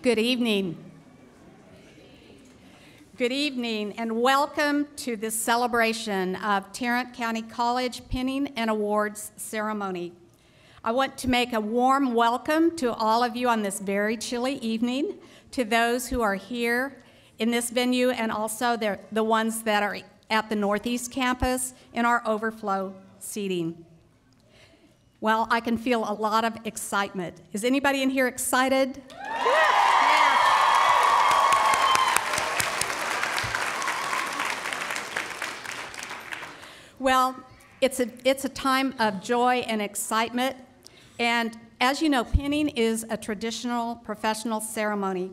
Good evening. Good evening, and welcome to this celebration of Tarrant County College Pinning and Awards Ceremony. I want to make a warm welcome to all of you on this very chilly evening, to those who are here in this venue and also the ones that are at the Northeast Campus in our overflow seating. Well, I can feel a lot of excitement. Is anybody in here excited? Well, it's a time of joy and excitement, and as you know, pinning is a traditional professional ceremony.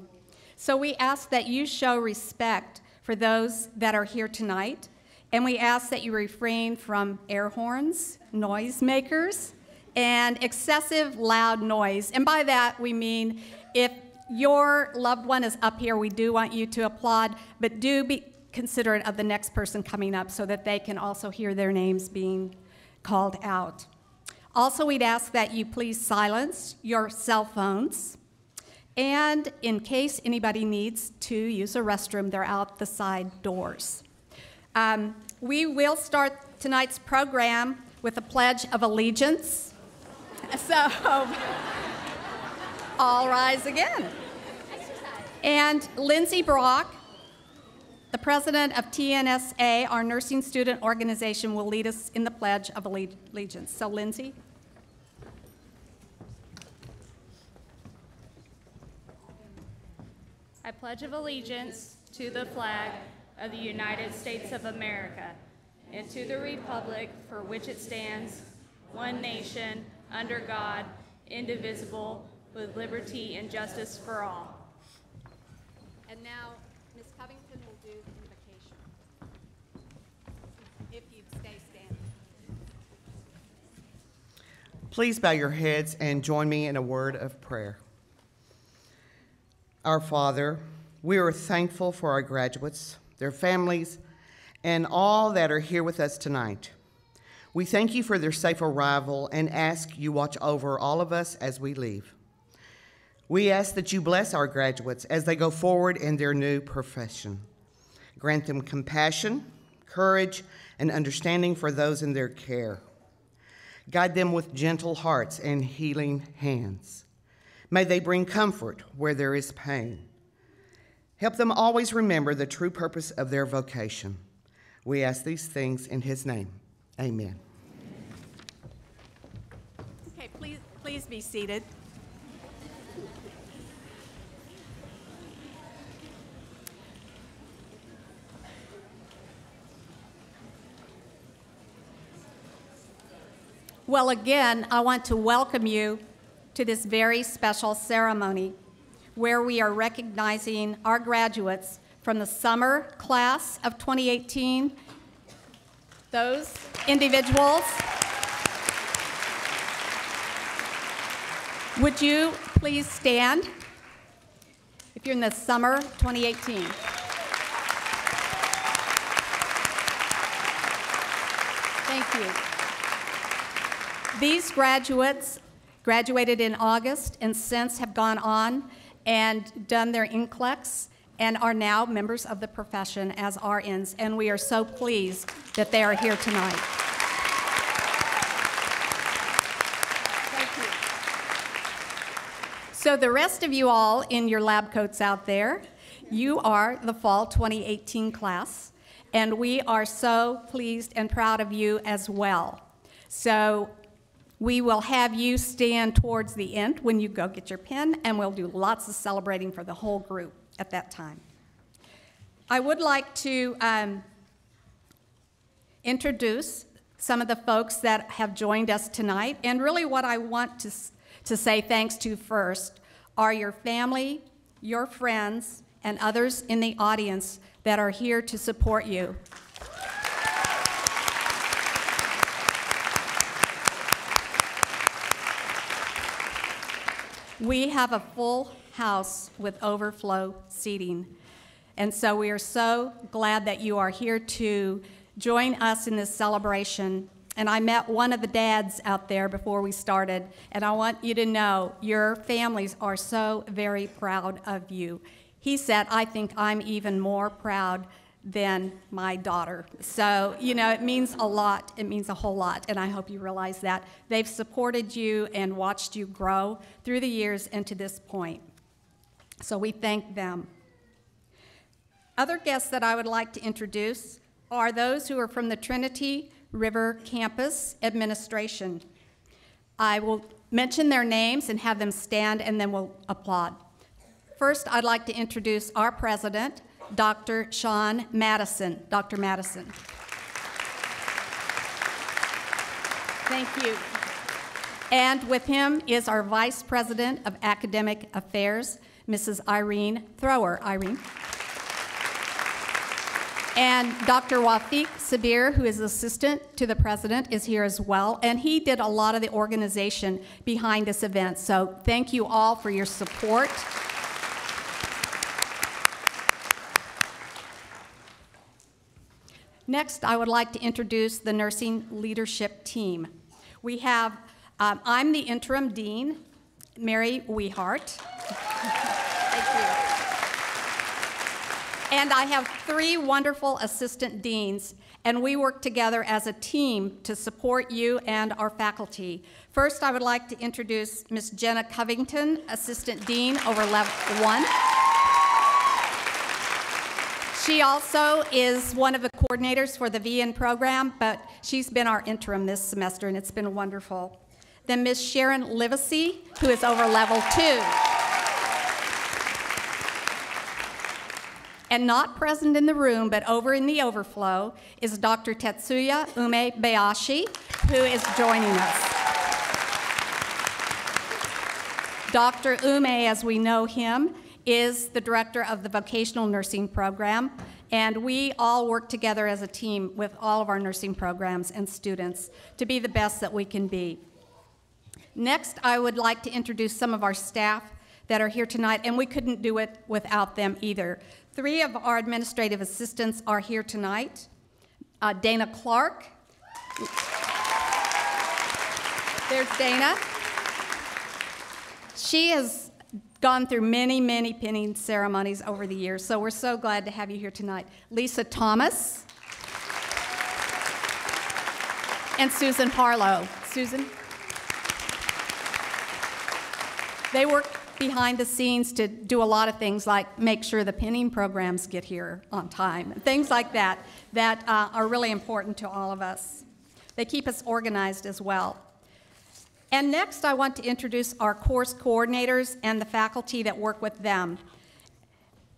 So we ask that you show respect for those that are here tonight, and we ask that you refrain from air horns, noise makers, and excessive loud noise. And by that, we mean if your loved one is up here, we do want you to applaud, but do be considerate of the next person coming up so that they can also hear their names being called out. Also, we'd ask that you please silence your cell phones, and in case anybody needs to use a restroom, they're out the side doors. We will start tonight's program with a Pledge of Allegiance. So, all rise again. And Lindsay Brock, the president of TNSA, our nursing student organization, will lead us in the Pledge of Allegiance. So, Lindsay. I pledge of allegiance to the flag of the United States of America and to the republic for which it stands, one nation, under God, indivisible, with liberty and justice for all. And now, Ms. Covington will do the invocation. If you'd stay standing. Please bow your heads and join me in a word of prayer. Our Father, we are thankful for our graduates, their families, and all that are here with us tonight. We thank you for their safe arrival and ask you watch over all of us as we leave. We ask that you bless our graduates as they go forward in their new profession. Grant them compassion, courage, and understanding for those in their care. Guide them with gentle hearts and healing hands. May they bring comfort where there is pain. Help them always remember the true purpose of their vocation. We ask these things in his name. Amen. Okay, please be seated. Well, again, I want to welcome you to this very special ceremony where we are recognizing our graduates from the summer class of 2018. Those individuals, would you please stand if you're in the summer 2018? Thank you. These graduates graduated in August and since have gone on and done their NCLEX and are now members of the profession as RNs, and we are so pleased that they are here tonight. Thank you. So the rest of you all in your lab coats out there, you are the fall 2018 class, and we are so pleased and proud of you as well. So we will have you stand towards the end when you go get your pin, and we'll do lots of celebrating for the whole group at that time. I would like to introduce some of the folks that have joined us tonight, and really what I want to say thanks to first are your family, your friends, and others in the audience that are here to support you. We have a full house with overflow seating, and so we are so glad that you are here to join us in this celebration. And I met one of the dads out there before we started, and I want you to know your families are so very proud of you. He said, I think I'm even more proud than my daughter. So, you know, it means a lot. It means a whole lot, and I hope you realize that. They've supported you and watched you grow through the years and to this point. So we thank them. Other guests that I would like to introduce are those who are from the Trinity River Campus Administration. I will mention their names and have them stand, and then we'll applaud. First, I'd like to introduce our president, Dr. Sean Madison. Dr. Madison. Thank you. And with him is our Vice President of Academic Affairs, Mrs. Irene Thrower. Irene. And Dr. Wafiq Sabir, who is assistant to the president, is here as well. And he did a lot of the organization behind this event. So thank you all for your support. Next, I would like to introduce the nursing leadership team. We have, I'm the interim dean, Mary Wehart. Thank you. And I have 3 wonderful assistant deans, and we work together as a team to support you and our faculty. First, I would like to introduce Ms. Jenna Covington, assistant dean over level 1. She also is one of the coordinators for the VN program, but she's been our interim this semester, and it's been wonderful. Then Ms. Sharon Livesey, who is over level 2. And not present in the room, but over in the overflow, is Dr. Tetsuya Umebayashi, who is joining us. Dr. Ume, as we know him, is the director of the vocational nursing program, and we all work together as a team with all of our nursing programs and students to be the best that we can be. Next, I would like to introduce some of our staff that are here tonight, and we couldn't do it without them either. 3 of our administrative assistants are here tonight. Dana Clark. There's Dana. She has gone through many, many pinning ceremonies over the years, so we're so glad to have you here tonight. Lisa Thomas. And Susan Harlow. Susan? They work behind the scenes to do a lot of things like make sure the pinning programs get here on time, and things like that are really important to all of us. They keep us organized as well. And next, I want to introduce our course coordinators and the faculty that work with them.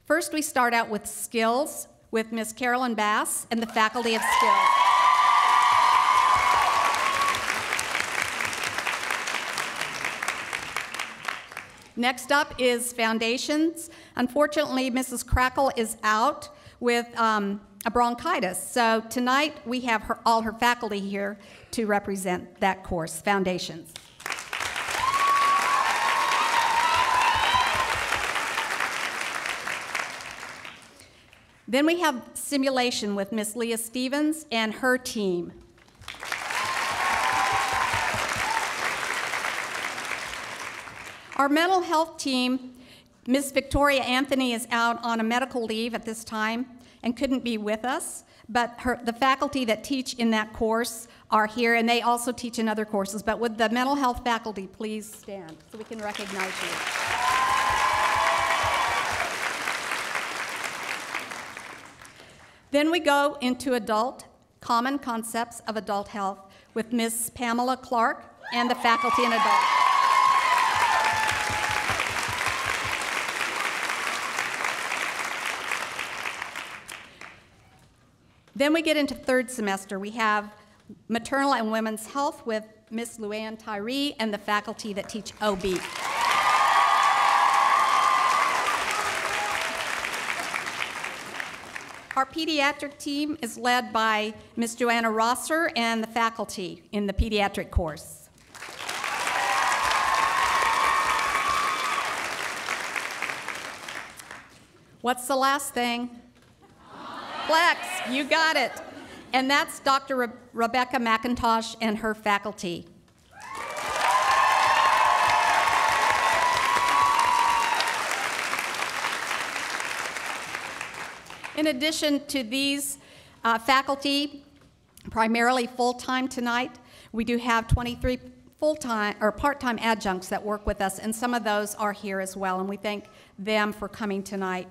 First, we start out with skills with Ms. Carolyn Bass and the faculty of skills. Next up is foundations. Unfortunately, Mrs. Crackle is out with a bronchitis. So tonight we have all her faculty here to represent that course, foundations. Then we have simulation with Miss Leah Stevens and her team. Our mental health team, Miss Victoria Anthony is out on a medical leave at this time and couldn't be with us, but the faculty that teach in that course are here, and they also teach in other courses. But would the mental health faculty please stand so we can recognize you? Then we go into common concepts of adult health with Miss Pamela Clark and the faculty in adult. Then we get into third semester. We have maternal and women's health with Miss Luann Tyree and the faculty that teach OB. Our pediatric team is led by Miss Joanna Rosser and the faculty in the pediatric course. What's the last thing? Flex, you got it. And that's Dr. Rebecca McIntosh and her faculty. In addition to these faculty, primarily full-time tonight, we do have 23 full-time or part-time adjuncts that work with us, and some of those are here as well, and we thank them for coming tonight.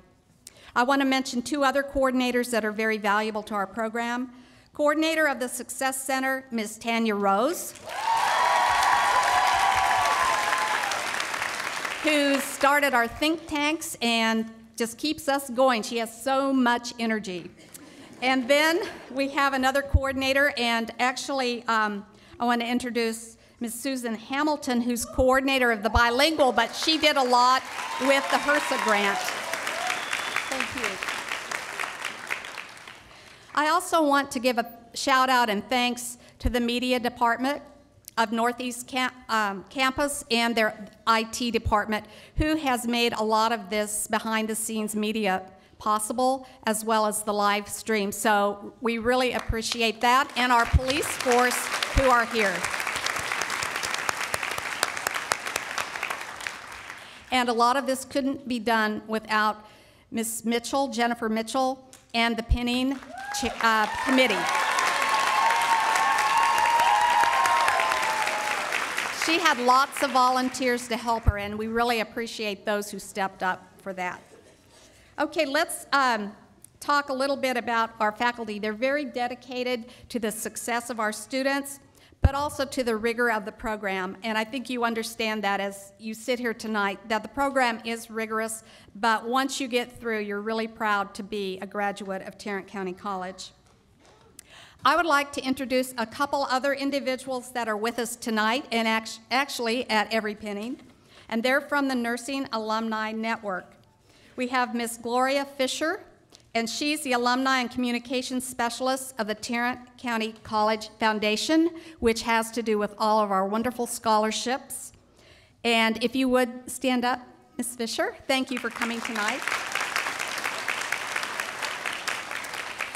I want to mention 2 other coordinators that are very valuable to our program. Coordinator of the Success Center, Ms. Tanya Rose, who started our think tanks and just keeps us going. She has so much energy. And then we have another coordinator, and actually I want to introduce Ms. Susan Hamilton, who's coordinator of the bilingual, but she did a lot with the HRSA grant. Thank you. I also want to give a shout out and thanks to the media department of Northeast Campus and their IT department, who has made a lot of this behind the scenes media possible, as well as the live stream. So we really appreciate that, and our police force who are here. And a lot of this couldn't be done without Ms. Mitchell, Jennifer Mitchell, and the pinning committee. She had lots of volunteers to help her, and we really appreciate those who stepped up for that. Okay, let's talk a little bit about our faculty. They're very dedicated to the success of our students, but also to the rigor of the program. And I think you understand that as you sit here tonight, that the program is rigorous, but once you get through, you're really proud to be a graduate of Tarrant County College. I would like to introduce a couple other individuals that are with us tonight, and actually at every pinning, and they're from the Nursing Alumni Network. We have Miss Gloria Fisher and she's the Alumni and Communications Specialist of the Tarrant County College Foundation, which has to do with all of our wonderful scholarships. And if you would stand up, Ms. Fisher, thank you for coming tonight.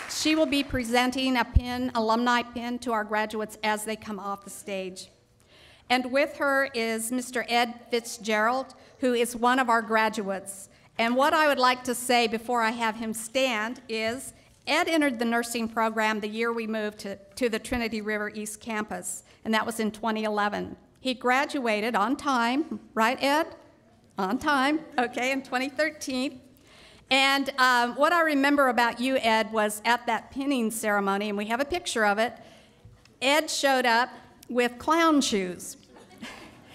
She will be presenting a pin, alumni pin, to our graduates as they come off the stage. And with her is Mr. Ed Fitzgerald, who is one of our graduates. And what I would like to say before I have him stand is, Ed entered the nursing program the year we moved to the Trinity River East Campus, and that was in 2011. He graduated on time, right, Ed? On time, okay, in 2013. And what I remember about you, Ed, was at that pinning ceremony, and we have a picture of it, Ed showed up with clown shoes.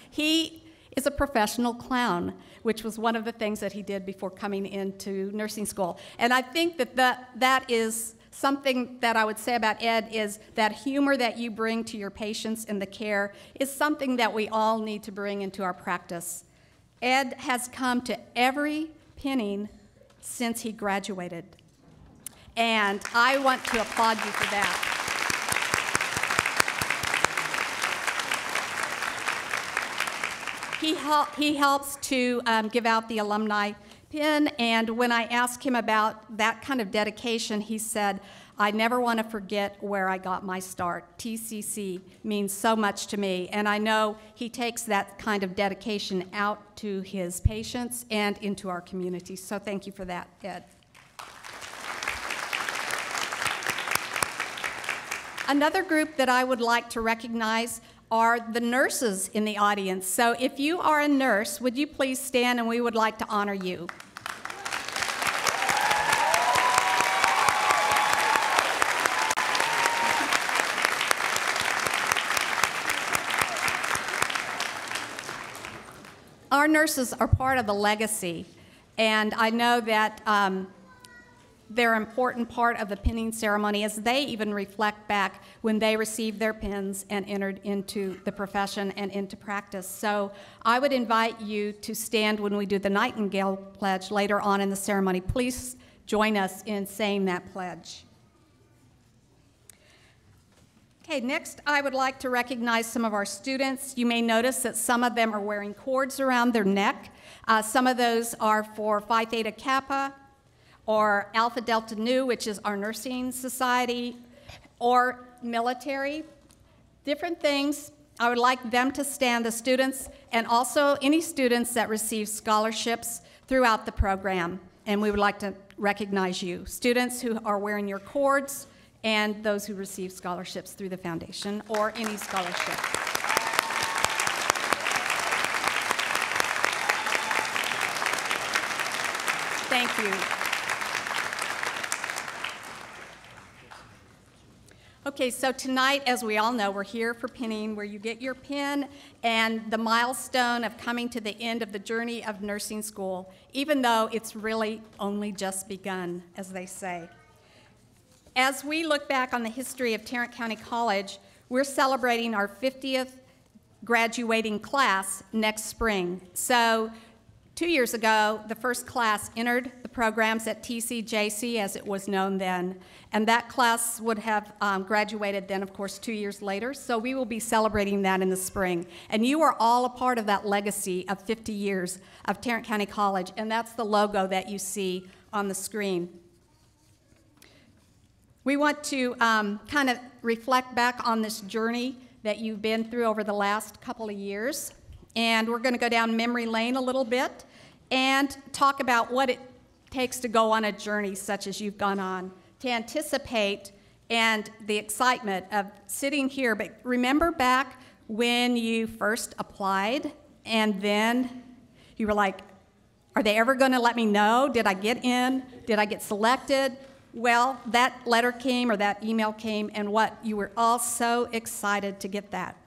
He is a professional clown, which was one of the things that he did before coming into nursing school. And I think that is something that I would say about Ed, is that humor that you bring to your patients in the care is something that we all need to bring into our practice. Ed has come to every pinning since he graduated, and I want to applaud you for that. He helps to give out the alumni pin, and when I asked him about that kind of dedication, he said, I never want to forget where I got my start. TCC means so much to me, and I know he takes that kind of dedication out to his patients and into our community. So thank you for that, Ed. Another group that I would like to recognize are the nurses in the audience. So if you are a nurse, would you please stand, and we would like to honor you. Our nurses are part of the legacy, and I know that they're an important part of the pinning ceremony, as they even reflect back when they received their pins and entered into the profession and into practice. So I would invite you to stand when we do the Nightingale Pledge later on in the ceremony. Please join us in saying that pledge. Okay, next I would like to recognize some of our students. You may notice that some of them are wearing cords around their neck. Some of those are for Phi Theta Kappa, or Alpha Delta Nu, which is our nursing society, or military. Different things. I would like them to stand, the students, and also any students that receive scholarships throughout the program. And we would like to recognize you. Students who are wearing your cords, and those who receive scholarships through the foundation or any scholarship. Thank you. Okay, so tonight, as we all know, we're here for pinning, where you get your pin and the milestone of coming to the end of the journey of nursing school, even though it's really only just begun, as they say. As we look back on the history of Tarrant County College, we're celebrating our 50th graduating class next spring. So 2 years ago, the first class entered the programs at TCJC, as it was known then, and that class would have graduated then, of course, 2 years later. So we will be celebrating that in the spring. And you are all a part of that legacy of 50 years of Tarrant County College, and that's the logo that you see on the screen. We want to kind of reflect back on this journey that you've been through over the last couple of years. And we're going to go down memory lane a little bit and talk about what it takes to go on a journey such as you've gone on, to anticipate and the excitement of sitting here. But remember back when you first applied and then you were like, are they ever going to let me know? Did I get in? Did I get selected? Well, that letter came, or that email came, and what? You were all so excited to get that.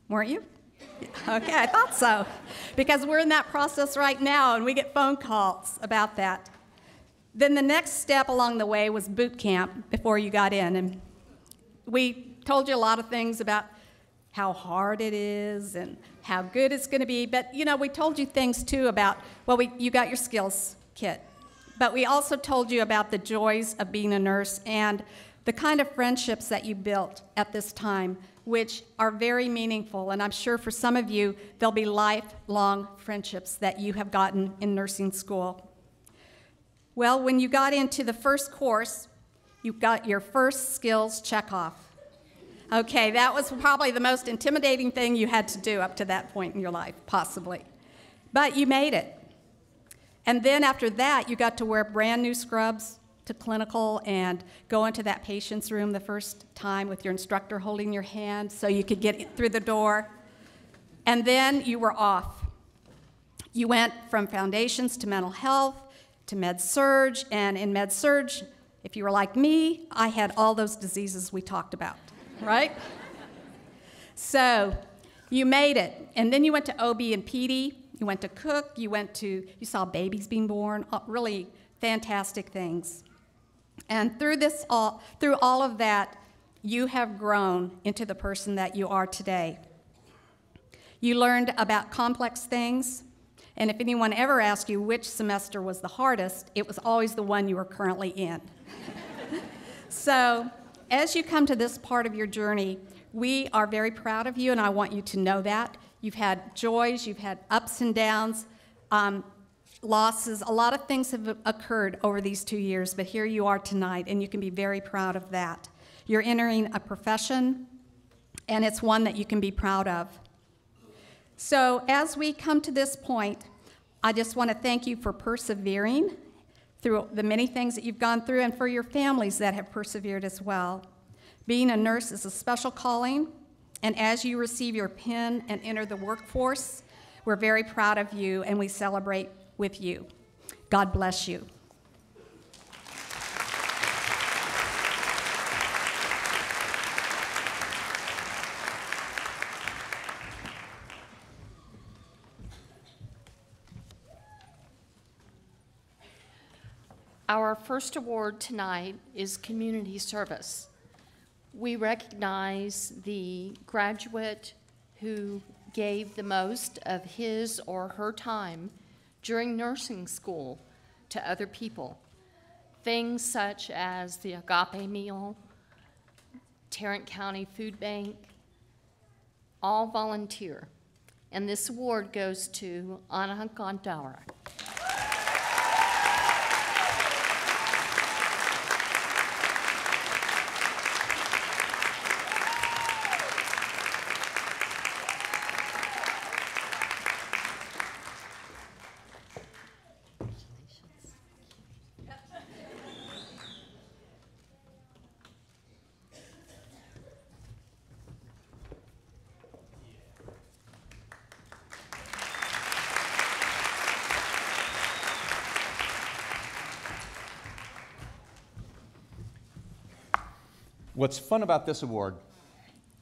Weren't you? Okay, I thought so. Because we're in that process right now, and we get phone calls about that. Then the next step along the way was boot camp before you got in. And we told you a lot of things about how hard it is and how good it's going to be. But, you know, we told you things, too, about, well, you got your skills kit. But we also told you about the joys of being a nurse and the kind of friendships that you built at this time, which are very meaningful. And I'm sure for some of you, there'll be lifelong friendships that you have gotten in nursing school. Well, when you got into the first course, you got your first skills checkoff. Okay, that was probably the most intimidating thing you had to do up to that point in your life, possibly. But you made it. And then after that, you got to wear brand new scrubs to clinical and go into that patient's room the first time with your instructor holding your hand so you could get through the door. And then you were off. You went from foundations to mental health to med-surg, and in med-surg, if you were like me, I had all those diseases we talked about, right? So you made it. And then you went to OB and PD. You went to cook, you saw babies being born, really fantastic things. And through all of that, you have grown into the person that you are today. You learned about complex things, and if anyone ever asked you which semester was the hardest, it was always the one you were currently in. So, as you come to this part of your journey, we are very proud of you, and I want you to know that. You've had joys, you've had ups and downs, losses. A lot of things have occurred over these 2 years, but here you are tonight, and you can be very proud of that. You're entering a profession, and it's one that you can be proud of. So as we come to this point, I just want to thank you for persevering through the many things that you've gone through and for your families that have persevered as well. Being a nurse is a special calling, and as you receive your PIN and enter the workforce, we're very proud of you and we celebrate with you. God bless you. Our first award tonight is Community Service. We recognize the graduate who gave the most of his or her time during nursing school to other people. Things such as the Agape Meal, Tarrant County Food Bank, all volunteer. And this award goes to Anna Gondara. What's fun about this award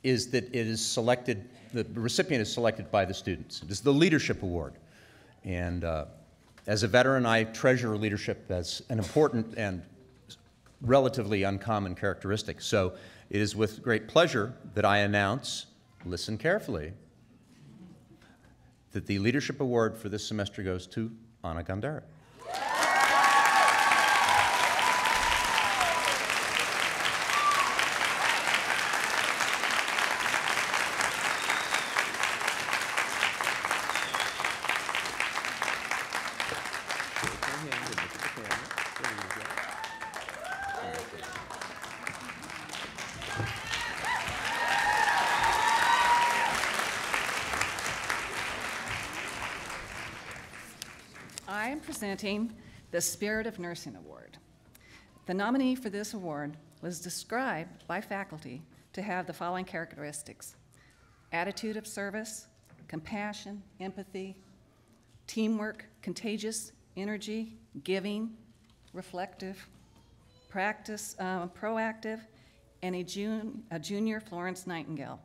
is that it is selected, the recipient is selected by the students. It is the Leadership Award. And as a veteran, I treasure leadership as an important and relatively uncommon characteristic. So it is with great pleasure that I announce, listen carefully, that the Leadership Award for this semester goes to Anna Gondara. I am presenting the Spirit of Nursing Award. The nominee for this award was described by faculty to have the following characteristics: attitude of service, compassion, empathy, teamwork, contagious energy, giving, reflective, proactive, and a junior Florence Nightingale.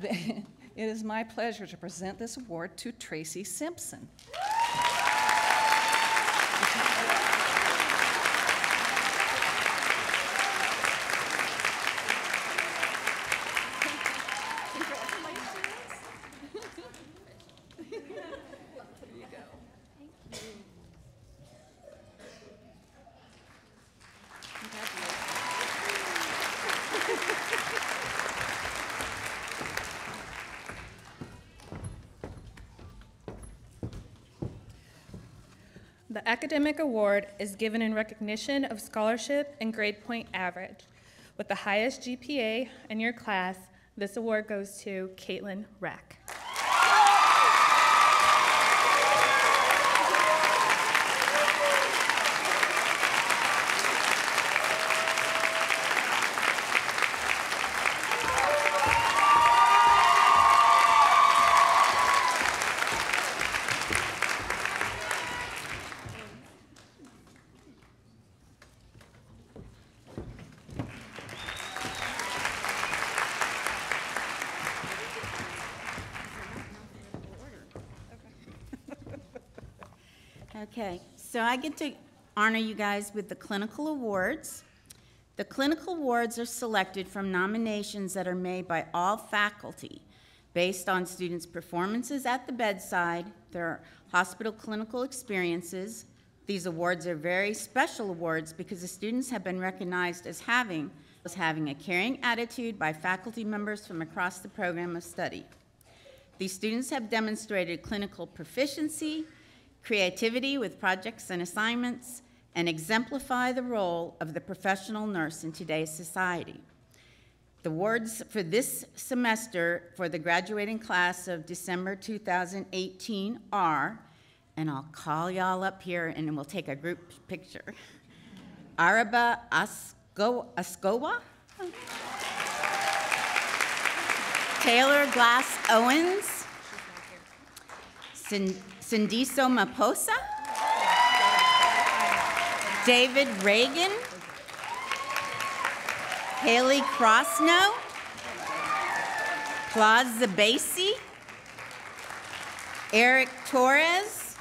It is my pleasure to present this award to Tracy Simpson. The academic award is given in recognition of scholarship and grade point average. With the highest GPA in your class, this award goes to Caitlin Rack. Okay, so I get to honor you guys with the clinical awards. The clinical awards are selected from nominations that are made by all faculty based on students' performances at the bedside, their hospital clinical experiences. These awards are very special awards because the students have been recognized as having a caring attitude by faculty members from across the program of study. These students have demonstrated clinical proficiency, creativity with projects and assignments, and exemplify the role of the professional nurse in today's society. The awards for this semester for the graduating class of December 2018 are, and I'll call y'all up here and we'll take a group picture. Araba Ascowa, Taylor Glass Owens, Sindiso Maposa, David Reagan, Haley Crossno, Claude Zabasi, Eric Torres,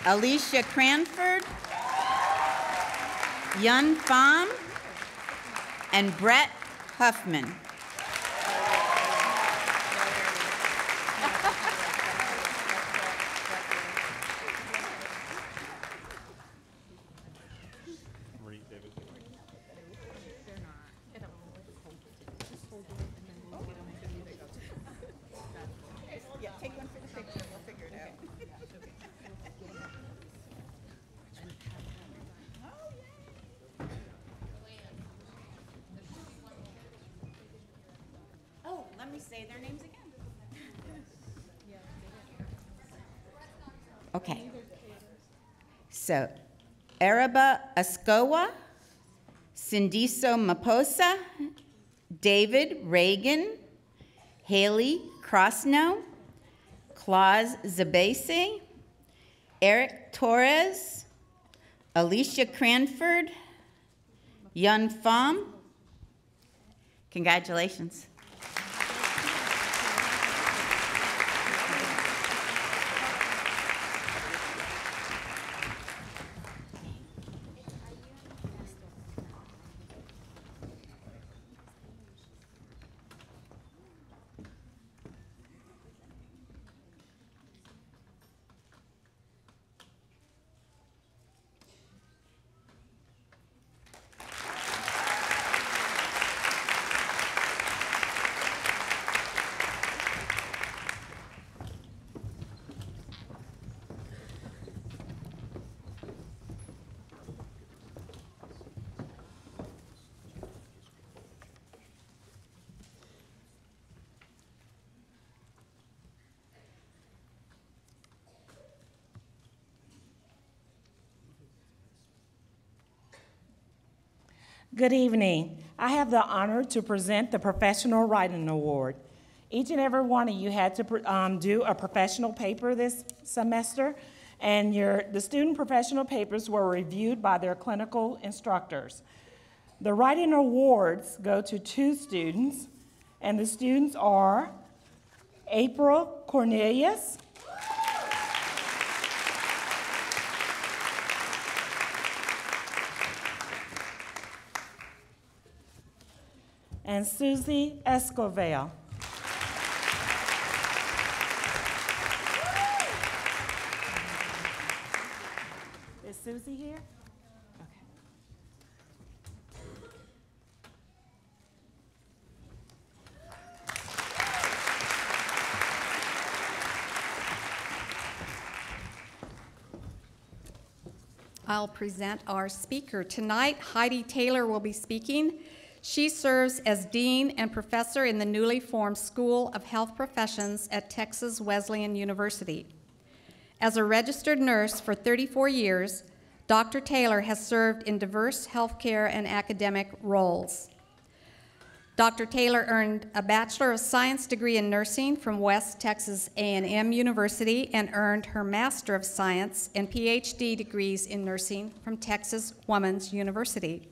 Alicia Cranford, Yun Pham, and Brett Huffman. Say their names again. Okay. So, Araba Ascowa, Sindiso Maposa, David Reagan, Haley Crossno, Claude Zabasi, Eric Torres, Alicia Cranford, Yun Pham. Congratulations. Good evening. I have the honor to present the Professional Writing Award. Each and every one of you had to do a professional paper this semester, and the student professional papers were reviewed by their clinical instructors. The writing awards go to 2 students, and the students are April Cornelius and Susie Escovel. Is Susie here? Okay. I'll present our speaker. Tonight, Heidi Taylor will be speaking. She serves as Dean and Professor in the newly formed School of Health Professions at Texas Wesleyan University. As a registered nurse for 34 years, Dr. Taylor has served in diverse healthcare and academic roles. Dr. Taylor earned a Bachelor of Science degree in nursing from West Texas A&M University and earned her Master of Science and PhD degrees in nursing from Texas Woman's University.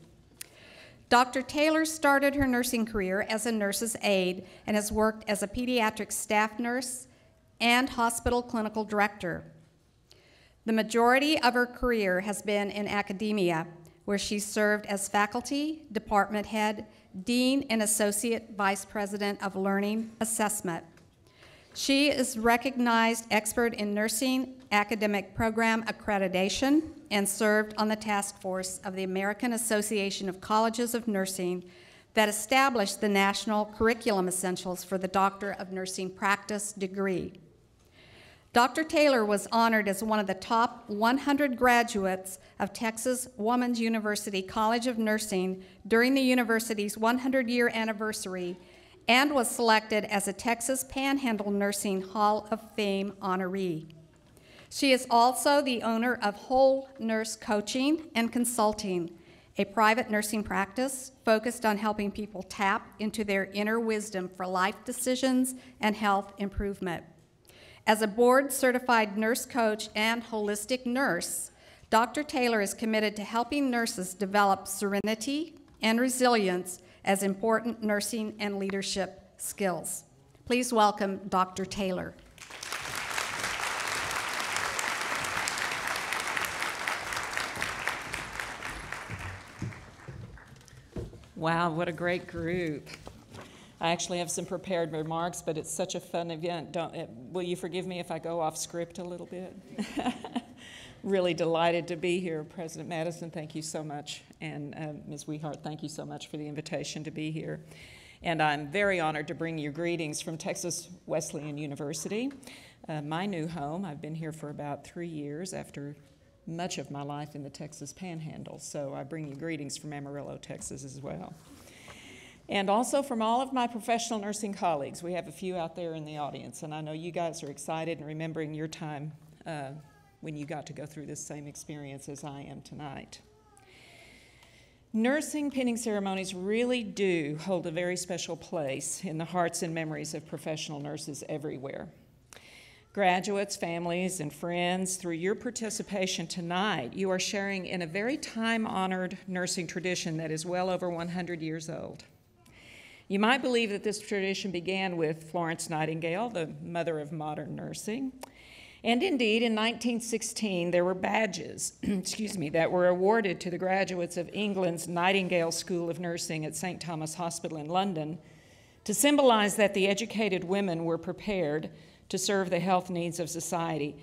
Dr. Taylor started her nursing career as a nurse's aide and has worked as a pediatric staff nurse and hospital clinical director. The majority of her career has been in academia, where she served as faculty, department head, dean, and associate vice president of learning assessment. She is recognized expert in nursing academic program accreditation and served on the task force of the American Association of Colleges of Nursing that established the national curriculum essentials for the Doctor of Nursing Practice degree. Dr. Taylor was honored as one of the top 100 graduates of Texas Woman's University College of Nursing during the university's 100-year anniversary and was selected as a Texas Panhandle Nursing Hall of Fame honoree. She is also the owner of Whole Nurse Coaching and Consulting, a private nursing practice focused on helping people tap into their inner wisdom for life decisions and health improvement. As a board-certified nurse coach and holistic nurse, Dr. Taylor is committed to helping nurses develop serenity and resilience as important nursing and leadership skills. Please welcome Dr. Taylor. Wow, what a great group. I actually have some prepared remarks, but it's such a fun event. Will you forgive me if I go off script a little bit? Really delighted to be here. President Madison, thank you so much. And Ms. Wehart, thank you so much for the invitation to be here. And I'm very honored to bring you greetings from Texas Wesleyan University, my new home. I've been here for about 3 years after much of my life in the Texas Panhandle. So I bring you greetings from Amarillo, Texas as well. And also from all of my professional nursing colleagues. We have a few out there in the audience, and I know you guys are excited and remembering your time when you got to go through this same experience as I am tonight. Nursing pinning ceremonies really do hold a very special place in the hearts and memories of professional nurses everywhere. Graduates, families, and friends, through your participation tonight, you are sharing in a very time-honored nursing tradition that is well over 100 years old. You might believe that this tradition began with Florence Nightingale, the mother of modern nursing. And indeed, in 1916, there were badges, that were awarded to the graduates of England's Nightingale School of Nursing at St. Thomas Hospital in London to symbolize that the educated women were prepared to serve the health needs of society.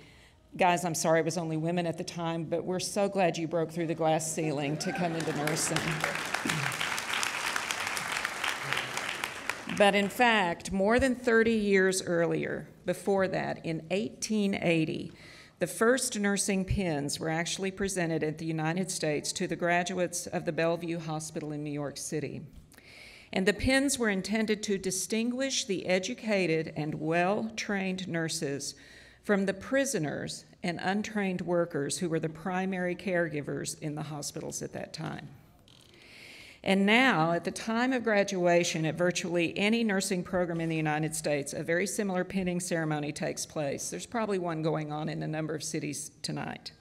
Guys, I'm sorry it was only women at the time, but we're so glad you broke through the glass ceiling to come into nursing. But in fact, more than 30 years earlier, before that, in 1880, the first nursing pins were actually presented at the United States to the graduates of the Bellevue Hospital in New York City. And the pins were intended to distinguish the educated and well-trained nurses from the prisoners and untrained workers who were the primary caregivers in the hospitals at that time. And now, at the time of graduation at virtually any nursing program in the United States, a very similar pinning ceremony takes place. There's probably one going on in a number of cities tonight.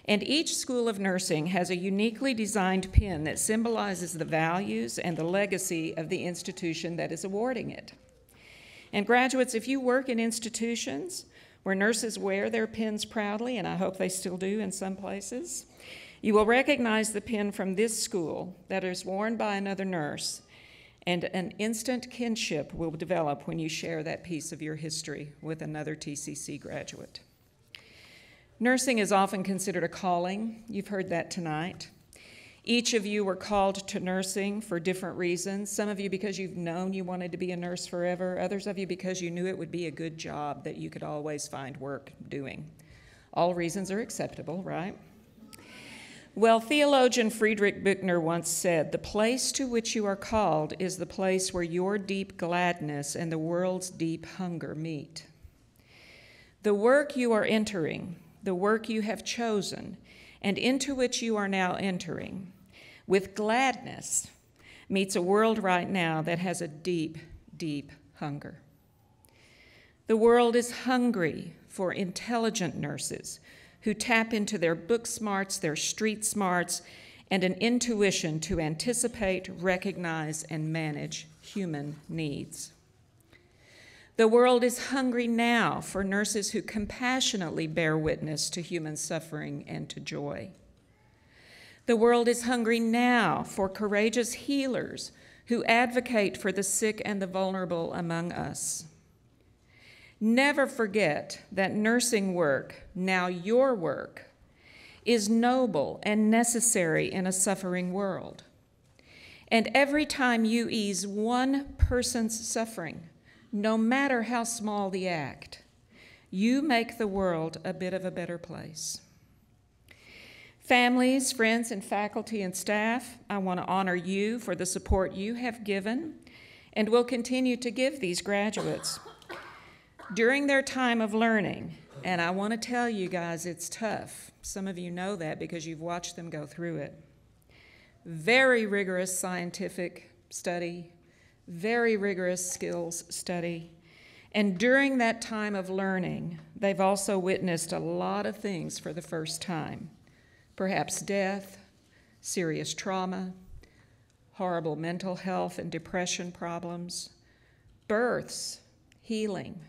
And each school of nursing has a uniquely designed pin that symbolizes the values and the legacy of the institution that is awarding it. And graduates, if you work in institutions where nurses wear their pins proudly, and I hope they still do in some places, you will recognize the pin from this school that is worn by another nurse, and an instant kinship will develop when you share that piece of your history with another TCC graduate. Nursing is often considered a calling. You've heard that tonight. Each of you were called to nursing for different reasons. Some of you because you've known you wanted to be a nurse forever. Others of you because you knew it would be a good job that you could always find work doing. All reasons are acceptable, right? Well, theologian Friedrich Buechner once said, "The place to which you are called is the place where your deep gladness and the world's deep hunger meet." The work you are entering, the work you have chosen, and into which you are now entering, with gladness, meets a world right now that has a deep, deep hunger. The world is hungry for intelligent nurses who tap into their book smarts, their street smarts, and an intuition to anticipate, recognize, and manage human needs. The world is hungry now for nurses who compassionately bear witness to human suffering and to joy. The world is hungry now for courageous healers who advocate for the sick and the vulnerable among us. Never forget that nursing work, now your work, is noble and necessary in a suffering world. And every time you ease one person's suffering, no matter how small the act, you make the world a bit of a better place. Families, friends, and faculty and staff, I want to honor you for the support you have given and will continue to give these graduates during their time of learning. And I want to tell you guys, it's tough. Some of you know that because you've watched them go through it. Very rigorous scientific study, very rigorous skills study. And during that time of learning, they've also witnessed a lot of things for the first time. Perhaps death, serious trauma, horrible mental health and depression problems, births, healing.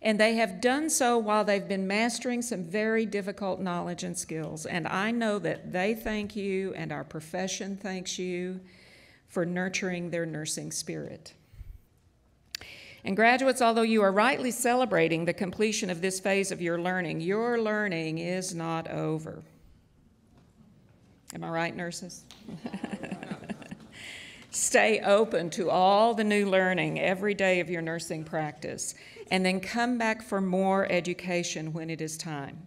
And they have done so while they've been mastering some very difficult knowledge and skills. And I know that they thank you and our profession thanks you for nurturing their nursing spirit. And graduates, although you are rightly celebrating the completion of this phase of your learning is not over. Am I right, nurses? Stay open to all the new learning every day of your nursing practice, and then come back for more education when it is time.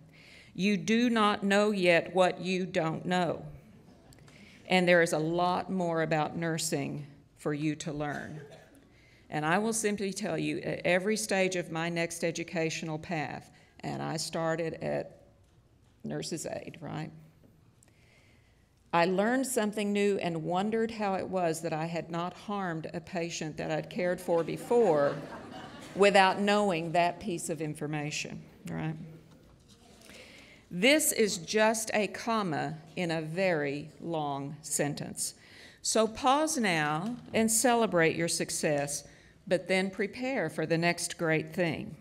You do not know yet what you don't know, and there is a lot more about nursing for you to learn. And I will simply tell you, at every stage of my next educational path, and I started at nurse's aide, right? I learned something new and wondered how it was that I had not harmed a patient that I'd cared for before without knowing that piece of information, right? This is just a comma in a very long sentence. So pause now and celebrate your success, but then prepare for the next great thing.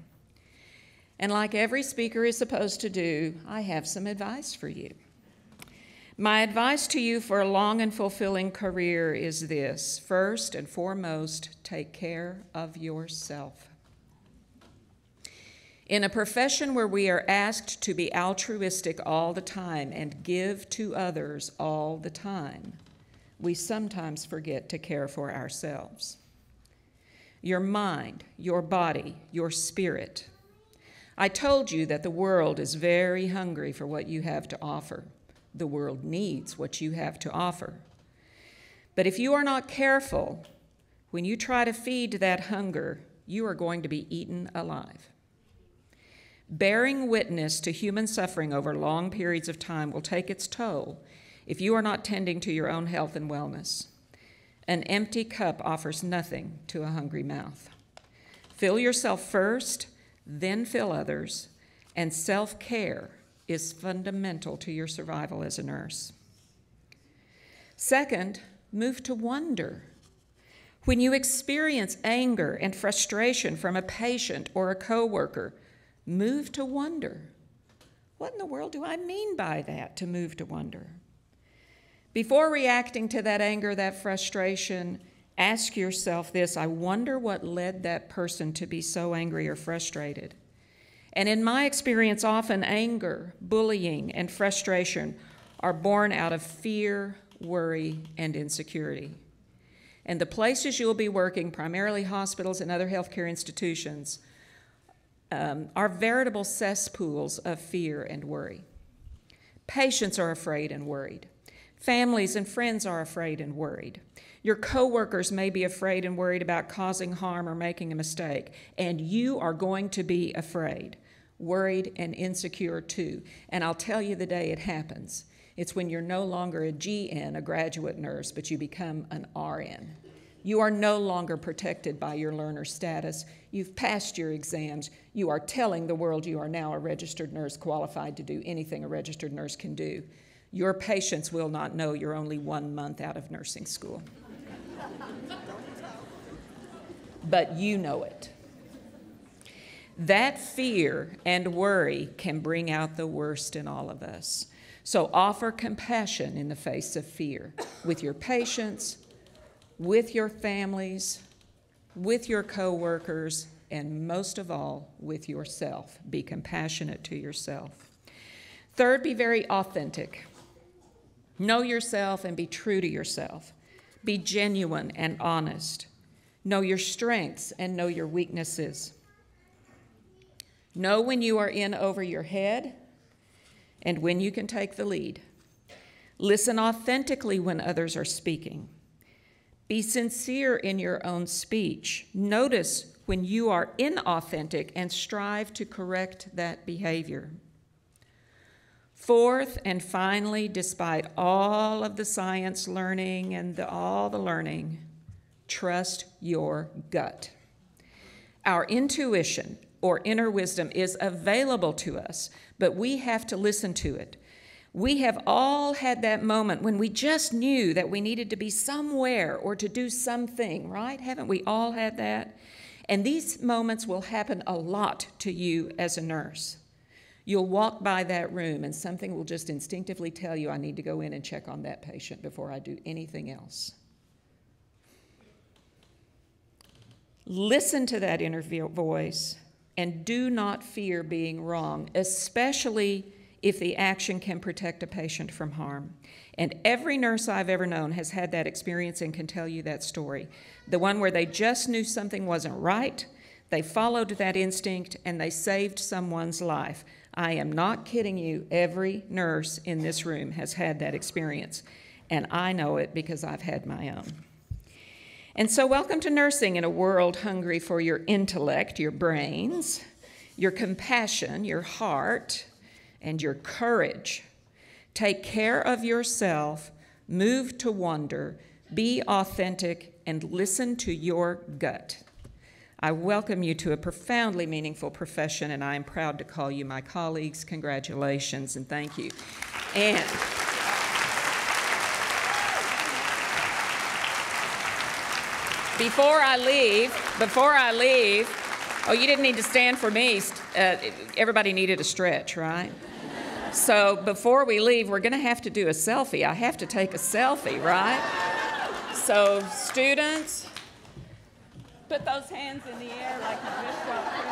And like every speaker is supposed to do, I have some advice for you. My advice to you for a long and fulfilling career is this: first and foremost, take care of yourself. In a profession where we are asked to be altruistic all the time and give to others all the time, we sometimes forget to care for ourselves. Your mind, your body, your spirit. I told you that the world is very hungry for what you have to offer. The world needs what you have to offer. But if you are not careful, when you try to feed that hunger, you are going to be eaten alive. Bearing witness to human suffering over long periods of time will take its toll if you are not tending to your own health and wellness. An empty cup offers nothing to a hungry mouth. Fill yourself first, then fill others, and self-care is fundamental to your survival as a nurse. Second, move to wonder. When you experience anger and frustration from a patient or a coworker, move to wonder. What in the world do I mean by that, to move to wonder? Before reacting to that anger, that frustration, ask yourself this: I wonder what led that person to be so angry or frustrated. And in my experience, often anger, bullying, and frustration are born out of fear, worry, and insecurity. And the places you'll be working, primarily hospitals and other healthcare institutions, are veritable cesspools of fear and worry. Patients are afraid and worried. Families and friends are afraid and worried. Your coworkers may be afraid and worried about causing harm or making a mistake, and you are going to be afraid, worried and insecure too. And I'll tell you the day it happens. It's when you're no longer a GN, a graduate nurse, but you become an RN. You are no longer protected by your learner status. You've passed your exams. You are telling the world you are now a registered nurse qualified to do anything a registered nurse can do. Your patients will not know you're only 1 month out of nursing school. But you know it. That fear and worry can bring out the worst in all of us. So offer compassion in the face of fear with your patients, with your families, with your coworkers, and most of all, with yourself. Be compassionate to yourself. Third, be very authentic. Know yourself and be true to yourself. Be genuine and honest. Know your strengths and know your weaknesses. Know when you are in over your head and when you can take the lead. Listen authentically when others are speaking. Be sincere in your own speech. Notice when you are inauthentic and strive to correct that behavior. Fourth, and finally, despite all of the science learning and all the learning, trust your gut. Our intuition or inner wisdom is available to us, but we have to listen to it. We have all had that moment when we just knew that we needed to be somewhere or to do something, right? Haven't we all had that? And these moments will happen a lot to you as a nurse. You'll walk by that room and something will just instinctively tell you, I need to go in and check on that patient before I do anything else. Listen to that inner voice and do not fear being wrong, especially if the action can protect a patient from harm. And every nurse I've ever known has had that experience and can tell you that story. The one where they just knew something wasn't right, they followed that instinct, and they saved someone's life. I am not kidding you. Every nurse in this room has had that experience, and I know it because I've had my own. And so welcome to nursing in a world hungry for your intellect, your brains, your compassion, your heart, and your courage. Take care of yourself, move to wonder, be authentic, and listen to your gut. I welcome you to a profoundly meaningful profession, and I am proud to call you my colleagues. Congratulations and thank you. And before I leave, oh, you didn't need to stand for me. Everybody needed a stretch, right? So before we leave, we're going to have to do a selfie. I have to take a selfie, right? So students, put those hands in the air like you just walked through.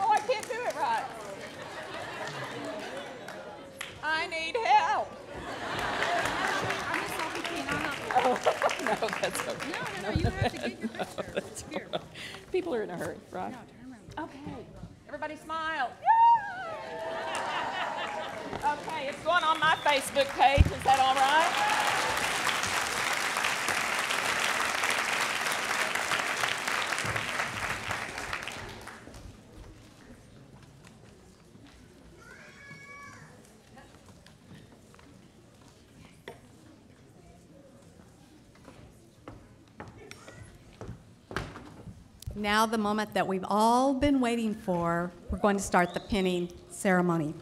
Oh, I can't do it right. I need help. Oh, no, that's okay. No, you have to get your picture. That's Here. all right. People are in a hurry, right? No, turn around. Okay. Everybody smile. Okay, it's going on my Facebook page. Is that all right? Now the moment that we've all been waiting for, we're going to start the pinning ceremony.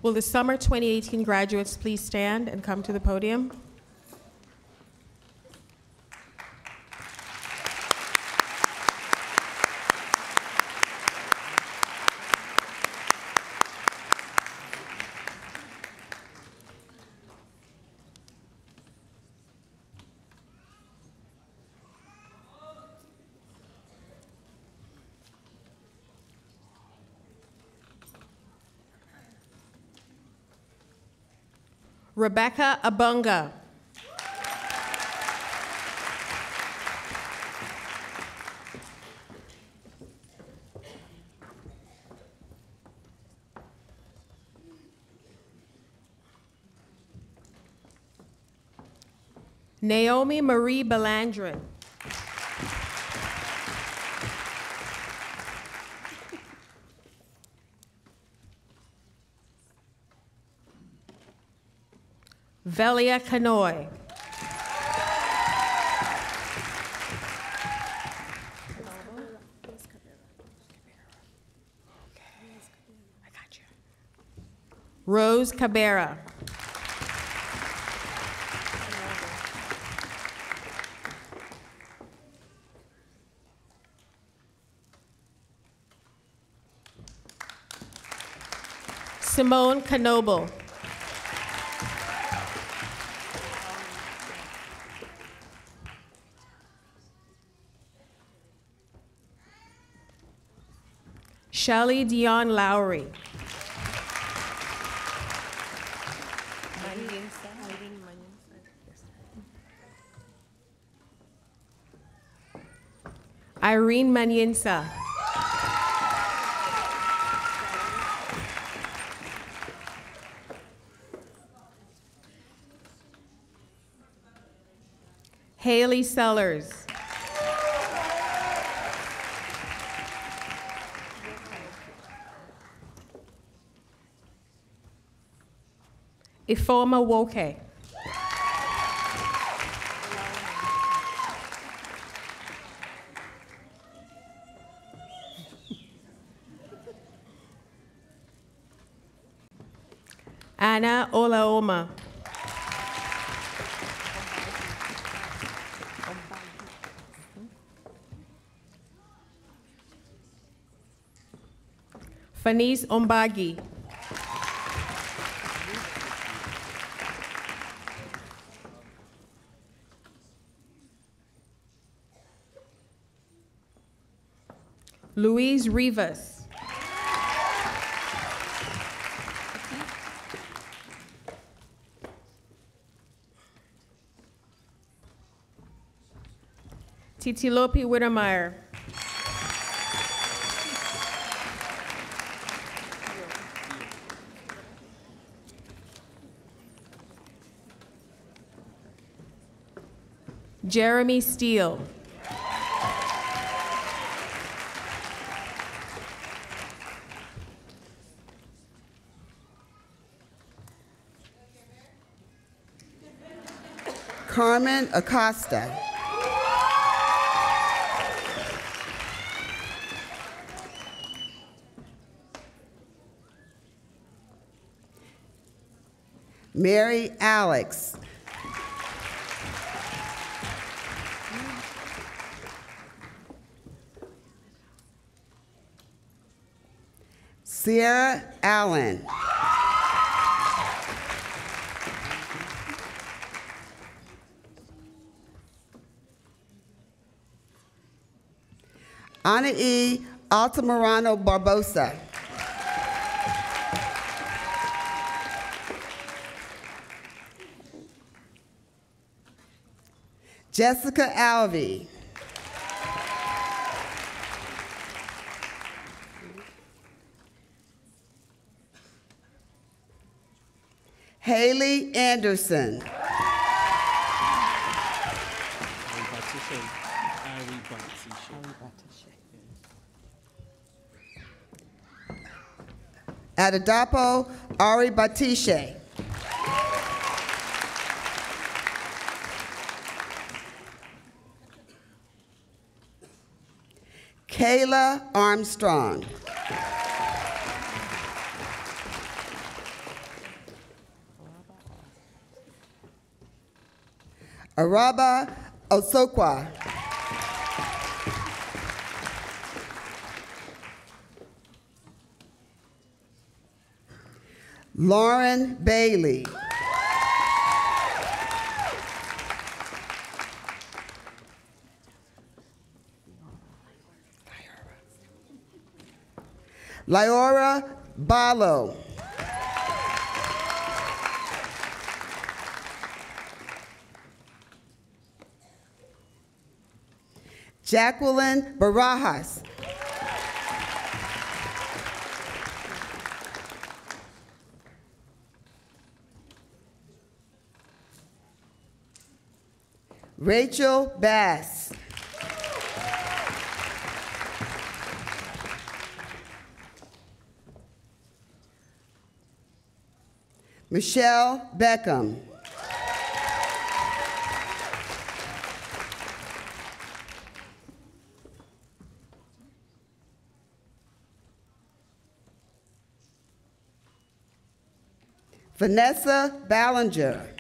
Will the summer 2018 graduates please stand and come to the podium? Rebecca Abunga. Naomi Marie Belandrin. Velia Kanoy. Rose Cabrera. Simone Knoble. Shelly Dion Lowry. Irene Manyinsa. Haley Sellers. Ifoma Woke. Anna Olaoma. Fanice Ombagi. Louise Rivas. Titilope Whittermeyer. Jeremy Steele. Carmen Acosta. Mary Alex. Sierra Allen. Ana E. Altamirano Barbosa. Jessica Alvey. Haley Anderson. Adedapo Ari Batishe. Kayla Armstrong. Araba Osokwa. Lauren Bailey. Lyora Balo. Jacqueline Barajas. Rachel Bass. Michelle Beckham. Vanessa Ballinger.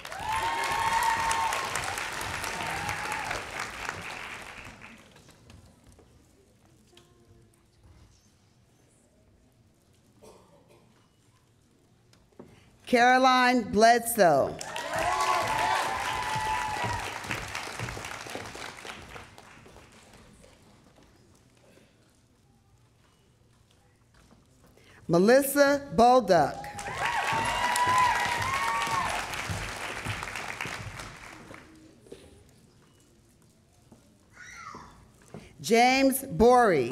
Caroline Bledsoe. Melissa Bolduck. James Borey.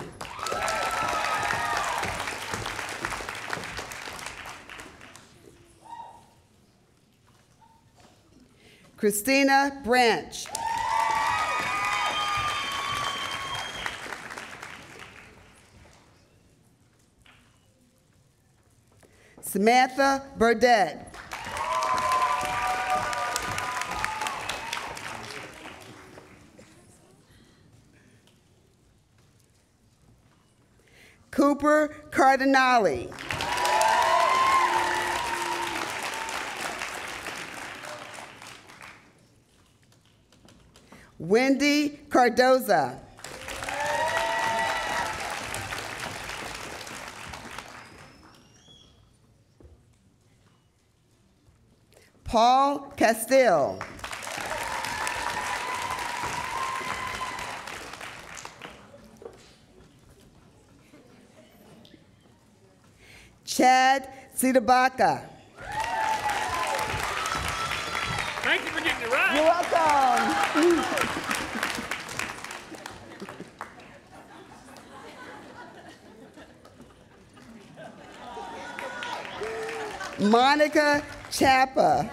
Christina Branch. Samantha Burdett. Cooper Cardinale. Wendy Cardoza. Paul Castile. Chad Sidabaka. Thank you for getting it right. You're welcome. Monica Chapa.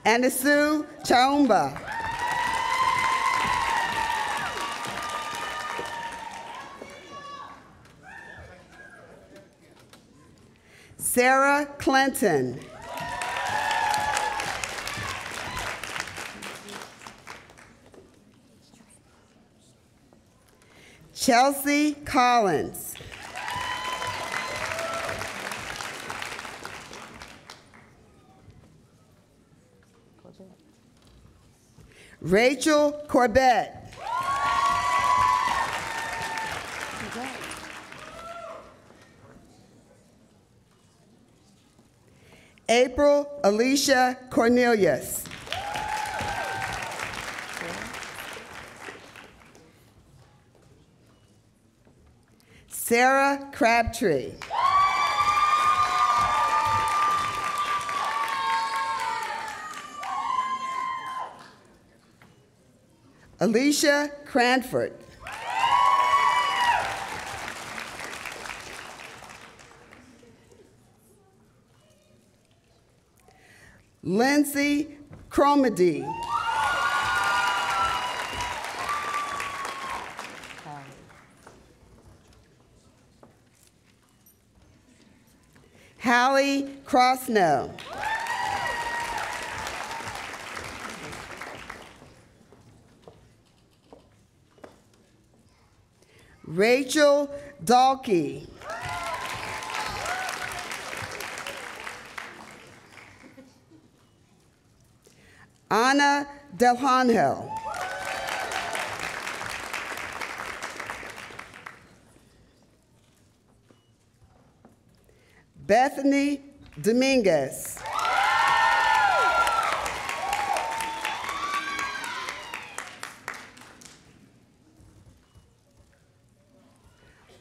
Anisu Chaumba. Sarah Clinton. Chelsea Collins. Rachel Corbett. April Alicia Cornelius. Sarah Crabtree. Alicia Cranford. Lindsay Cromedy. Hallie Crossnow. Rachel Dalkey. Anna Delhanel. Bethany Dominguez.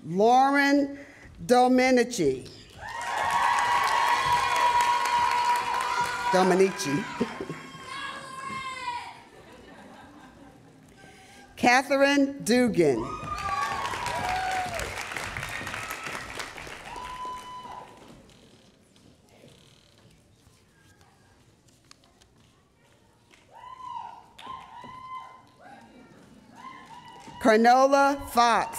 Lauren Domenici. Catherine Dugan. Carnola Fox.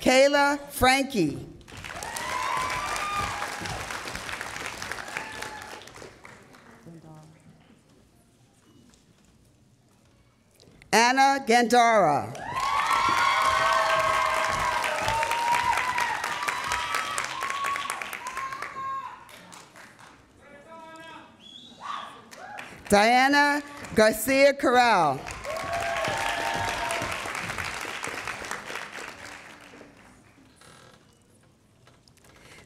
Kayla Frankie. Anna Gandara. Diana Garcia Corral.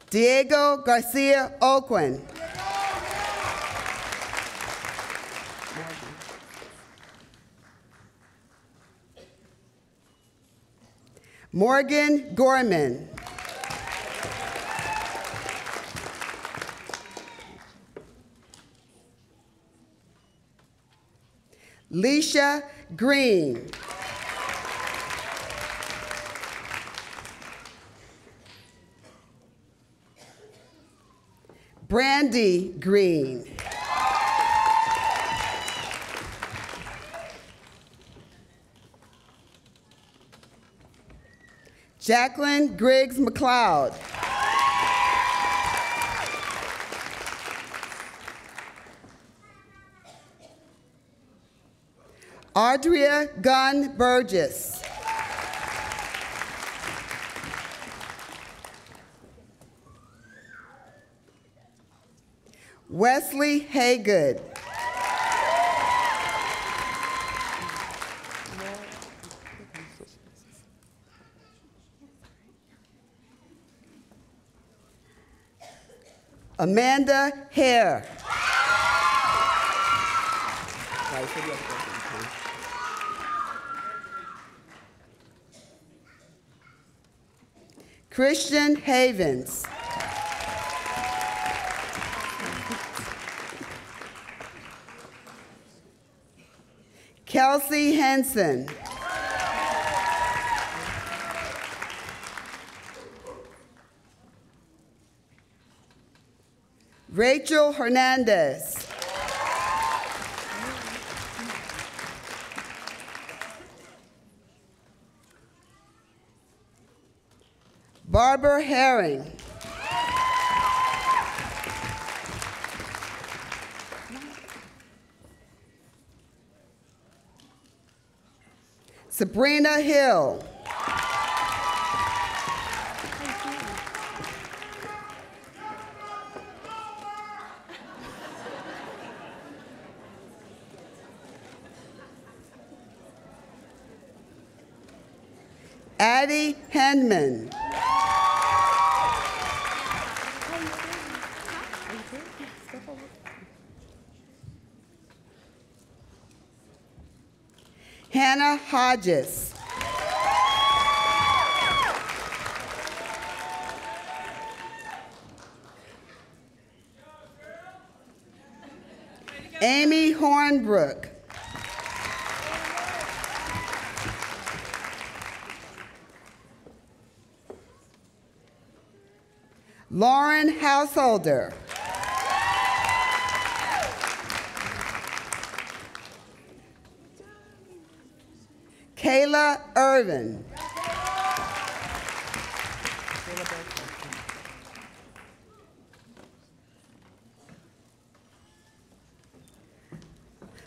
Diego Garcia Oquin. Morgan Gorman. Leisha Green. Brandy Green. Jacqueline Griggs McLeod. Audria Gunn Burgess. Wesley Haygood. Amanda Hare. Christian Havens. Kelsey Henson. Rachel Hernandez. Barbara Herring. Sabrina Hill. Addie Henman. Hannah Hodges. Amy Hornbrook. Lauren Householder. Kayla Irvin.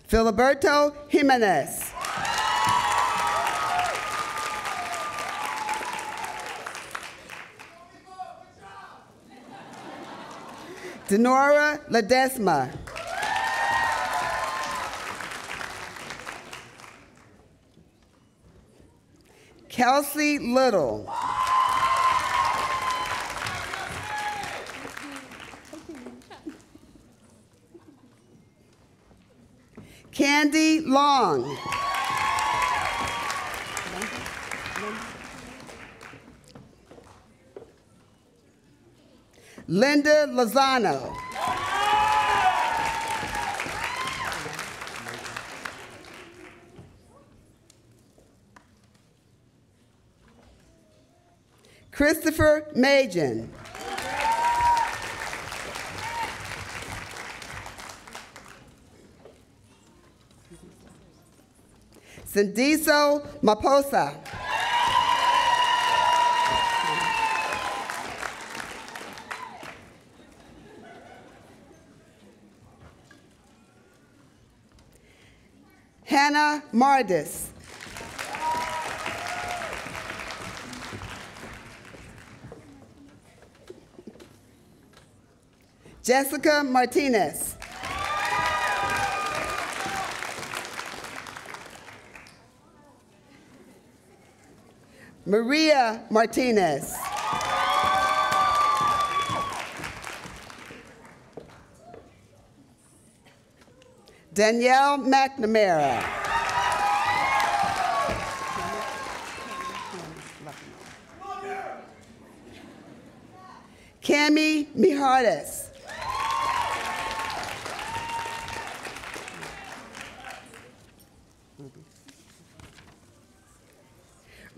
Filiberto Jimenez. Denora Ledesma. Kelsey Little. Candy Long. Linda Lozano. Christopher Majin. Sindiso Maposa. Hannah Mardis. Jessica Martinez. Maria Martinez. Danielle McNamara. Cami Mijares.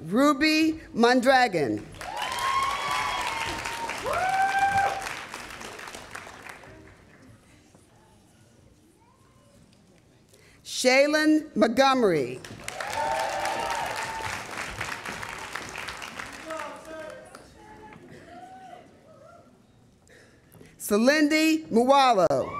Ruby Mondragon. Shaylin Montgomery. Celindy Muwalo.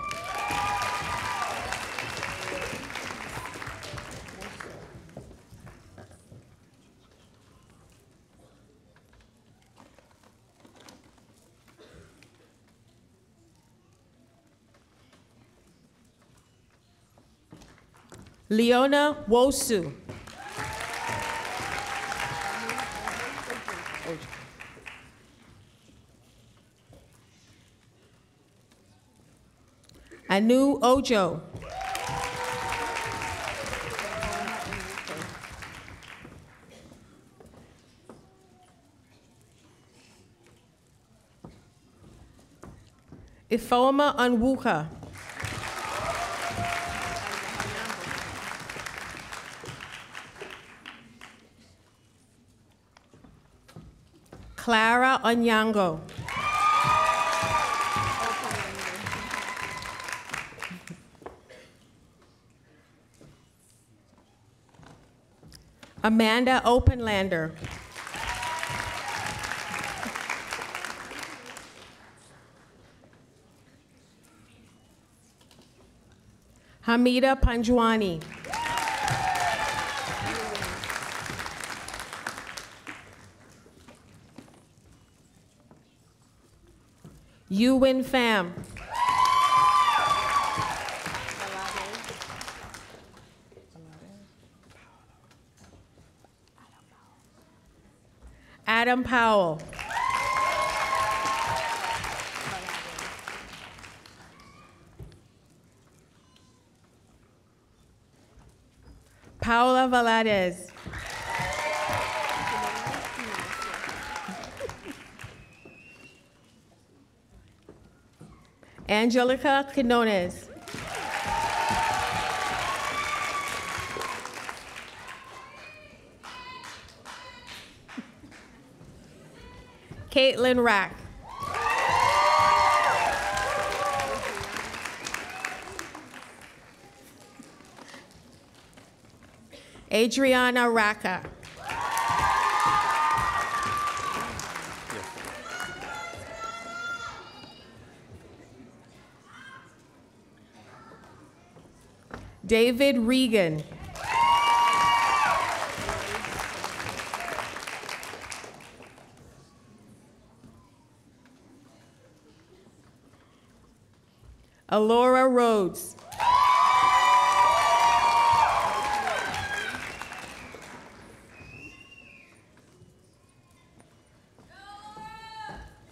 Leona Wosu. Anu Ojo. Ifeoma Onwuka. Clara Onyango. Amanda Openlander. Hamida Panjwani. Yuwin Pham. Adam Powell. Paula Valadez. Angelica Quinones. Caitlin Rack. Adriana Racca. David Regan. Alora Rhodes.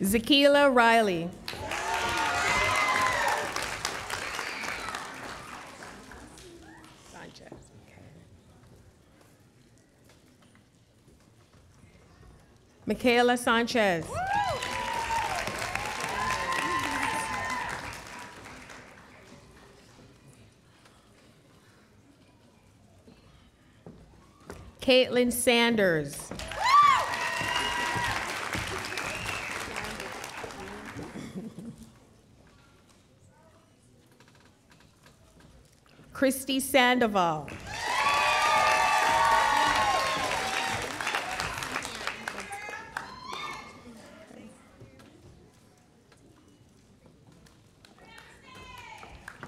Zakila Riley. Michaela Sanchez. Caitlin Sanders. Christy Sandoval.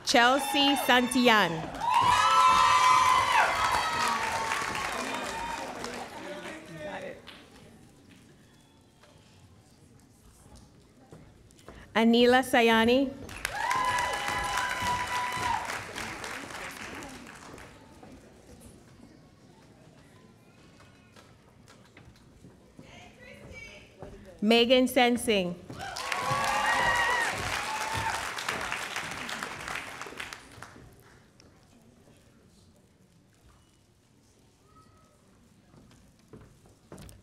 Chelsea Santillan. Anila Sayani. Megan Sensing.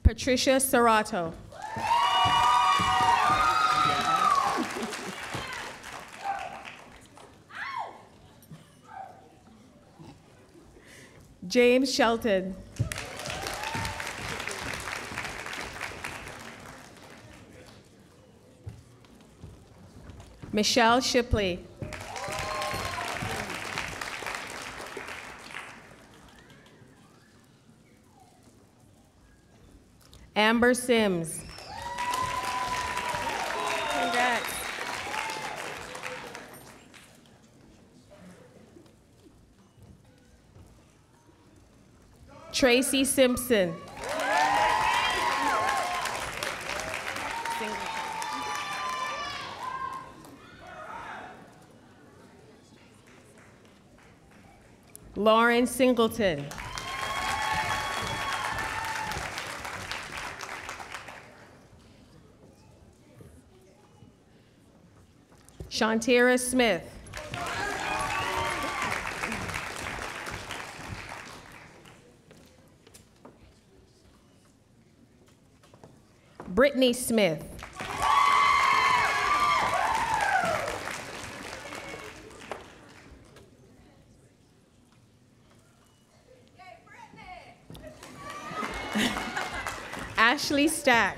Patricia Serrato. James Shelton. Michelle Shipley. Amber Sims. Congrats. Tracy Simpson. Lauren Singleton. Shantira Smith. Brittany Smith. Ashley Stack.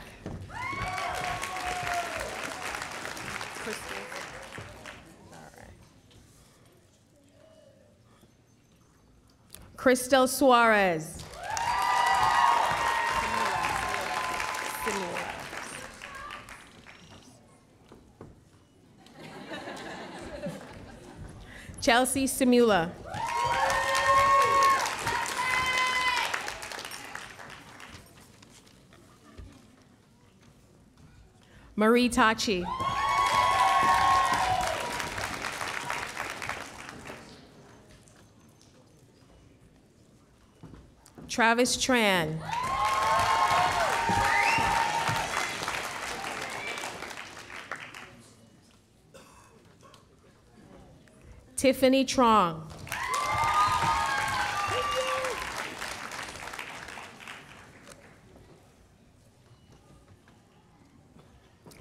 Crystal Suarez. Chelsea Simula. Marie Tachi. Travis Tran. Tiffany Trong.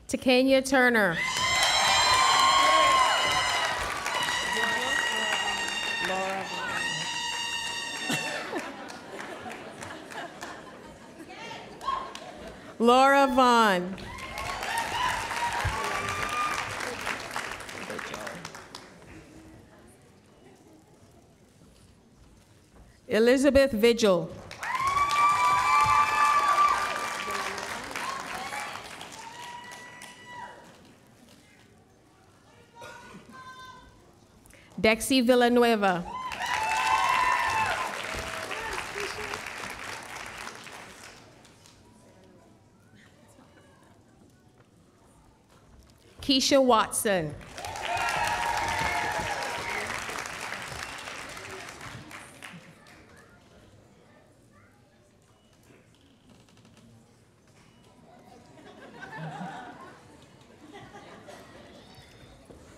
Takenya Turner. Laura Vaughn. Elizabeth Vigil. Dexy Villanueva. Keisha Watson.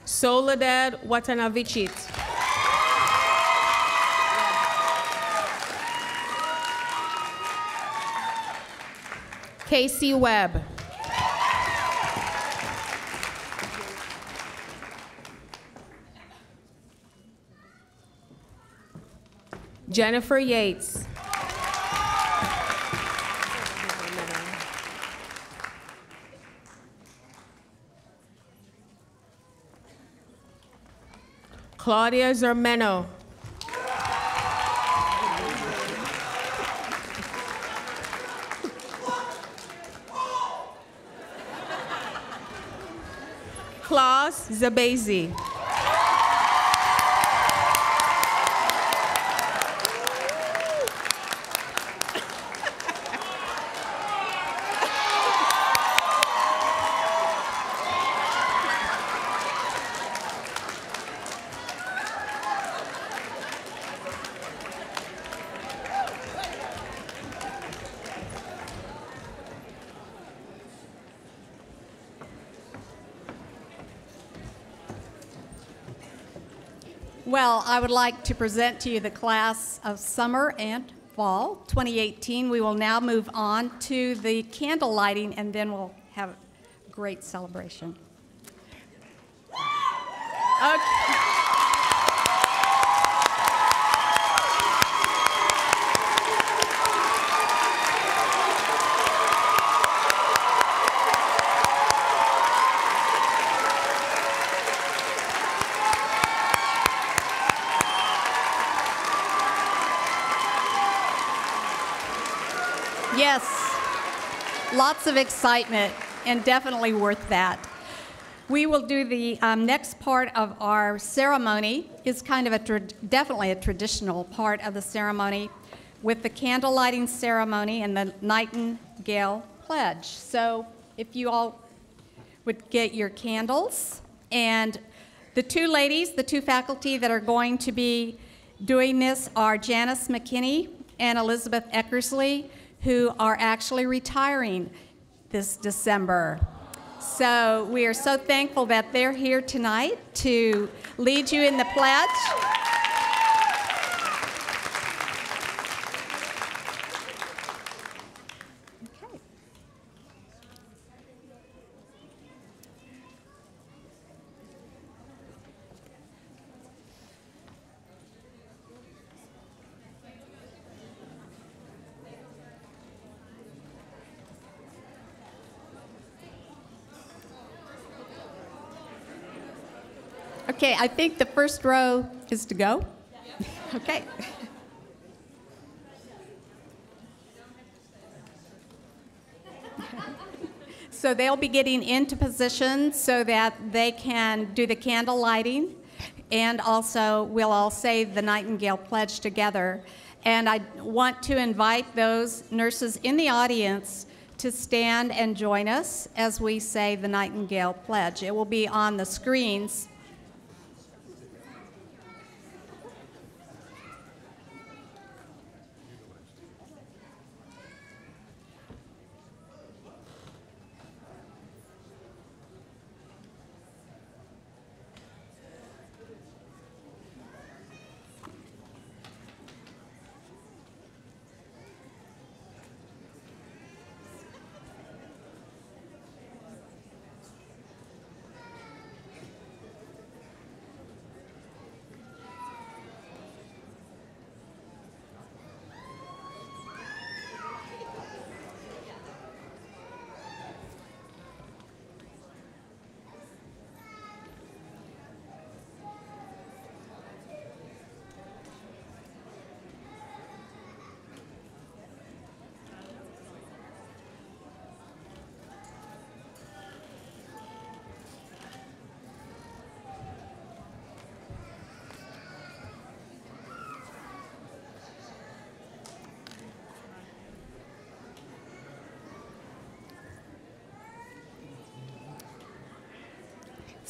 Soledad Watanavicit. Casey Webb. Jennifer Yates. Claudia Zermeno. Klaus Zabezi. Well, I would like to present to you the class of summer and fall 2018. We will now move on to the candle lighting, and then we'll have a great celebration. Okay. Yes, lots of excitement and definitely worth that. We will do the next part of our ceremony. It's kind of definitely a traditional part of the ceremony with the candle lighting ceremony and the Nightingale Pledge. So if you all would get your candles, and the two ladies, the two faculty that are going to be doing this are Janice McKinney and Elizabeth Eckersley, who are actually retiring this December. So we are so thankful that they're here tonight to lead you in the pledge. Okay. Okay, I think the first row is to go. Okay. So they'll be getting into position so that they can do the candle lighting, and also we'll all say the Nightingale Pledge together. And I want to invite those nurses in the audience to stand and join us as we say the Nightingale Pledge. It will be on the screens.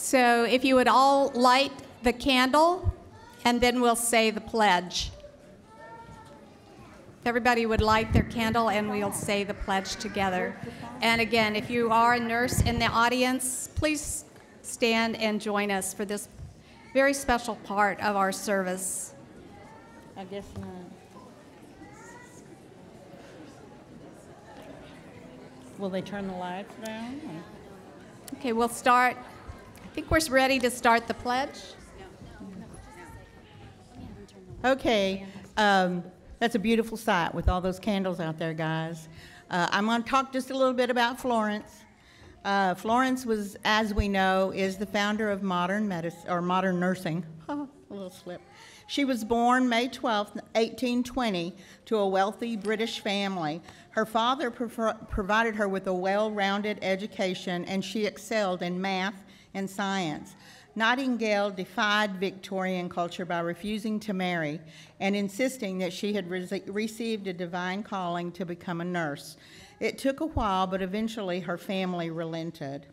So if you would all light the candle, and then we'll say the pledge. Everybody would light their candle, and we'll say the pledge together. And again, if you are a nurse in the audience, please stand and join us for this very special part of our service. I guess not. Will they turn the lights down? Okay, we'll start. I think we're ready to start the pledge. Okay, that's a beautiful sight with all those candles out there, guys. I'm going to talk just a little bit about Florence. Florence was, as we know, is the founder of modern medicine, or modern nursing. A little slip. She was born May 12, 1820, to a wealthy British family. Her father provided her with a well-rounded education, and she excelled in math and science. Nightingale defied Victorian culture by refusing to marry and insisting that she had received a divine calling to become a nurse. It took a while, but eventually her family relented.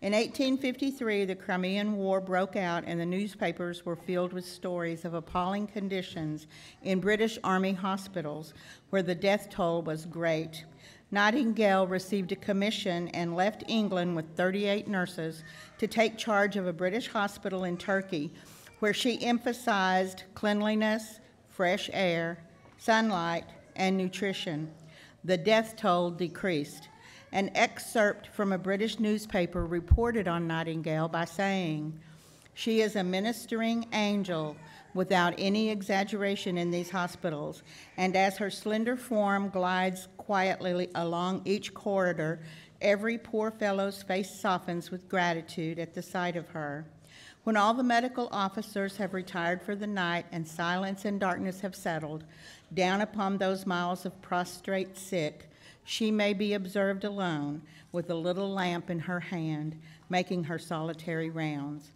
In 1853, the Crimean War broke out, and the newspapers were filled with stories of appalling conditions in British Army hospitals where the death toll was great. Nightingale received a commission and left England with 38 nurses to take charge of a British hospital in Turkey, where she emphasized cleanliness, fresh air, sunlight, and nutrition. The death toll decreased. An excerpt from a British newspaper reported on Nightingale by saying, "She is a ministering angel without any exaggeration in these hospitals, and as her slender form glides quietly along each corridor, every poor fellow's face softens with gratitude at the sight of her. When all the medical officers have retired for the night and silence and darkness have settled down upon those miles of prostrate sick, she may be observed alone with a little lamp in her hand, making her solitary rounds."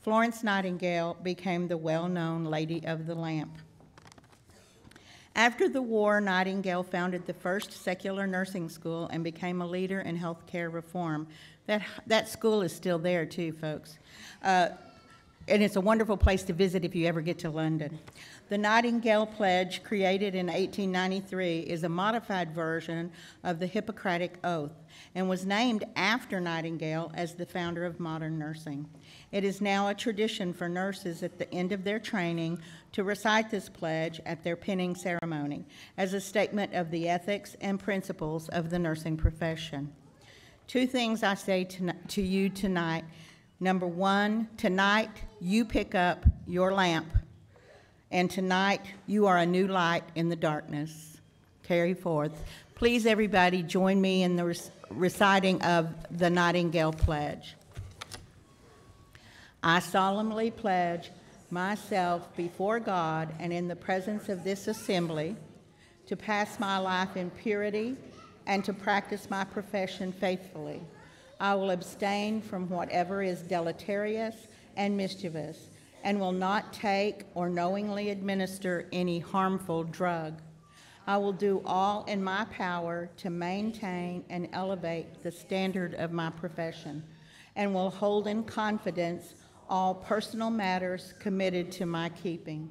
Florence Nightingale became the well-known Lady of the Lamp. After the war, Nightingale founded the first secular nursing school and became a leader in healthcare reform. That school is still there too, folks. And it's a wonderful place to visit if you ever get to London. The Nightingale Pledge, created in 1893, is a modified version of the Hippocratic Oath and was named after Nightingale as the founder of modern nursing. It is now a tradition for nurses at the end of their training to recite this pledge at their pinning ceremony as a statement of the ethics and principles of the nursing profession. Two things I say to you tonight. Number one, tonight you pick up your lamp, and tonight you are a new light in the darkness. Carry forth. Please, everybody, join me in the reciting of the Nightingale Pledge. I solemnly pledge myself before God and in the presence of this assembly to pass my life in purity and to practice my profession faithfully. I will abstain from whatever is deleterious and mischievous and will not take or knowingly administer any harmful drug. I will do all in my power to maintain and elevate the standard of my profession and will hold in confidence all personal matters committed to my keeping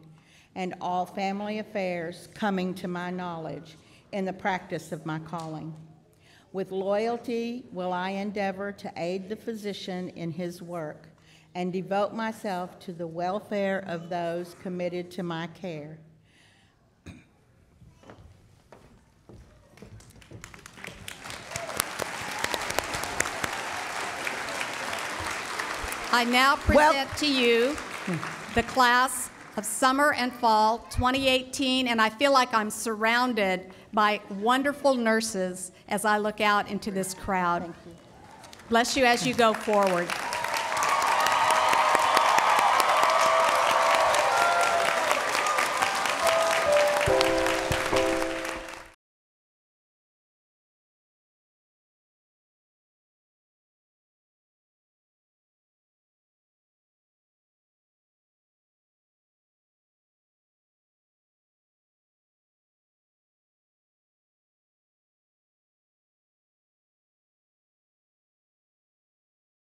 and all family affairs coming to my knowledge in the practice of my calling. With loyalty will I endeavor to aid the physician in his work and devote myself to the welfare of those committed to my care. I now present to you the class of summer and fall 2018, and I feel like I'm surrounded by wonderful nurses as I look out into this crowd. Bless you as you go forward.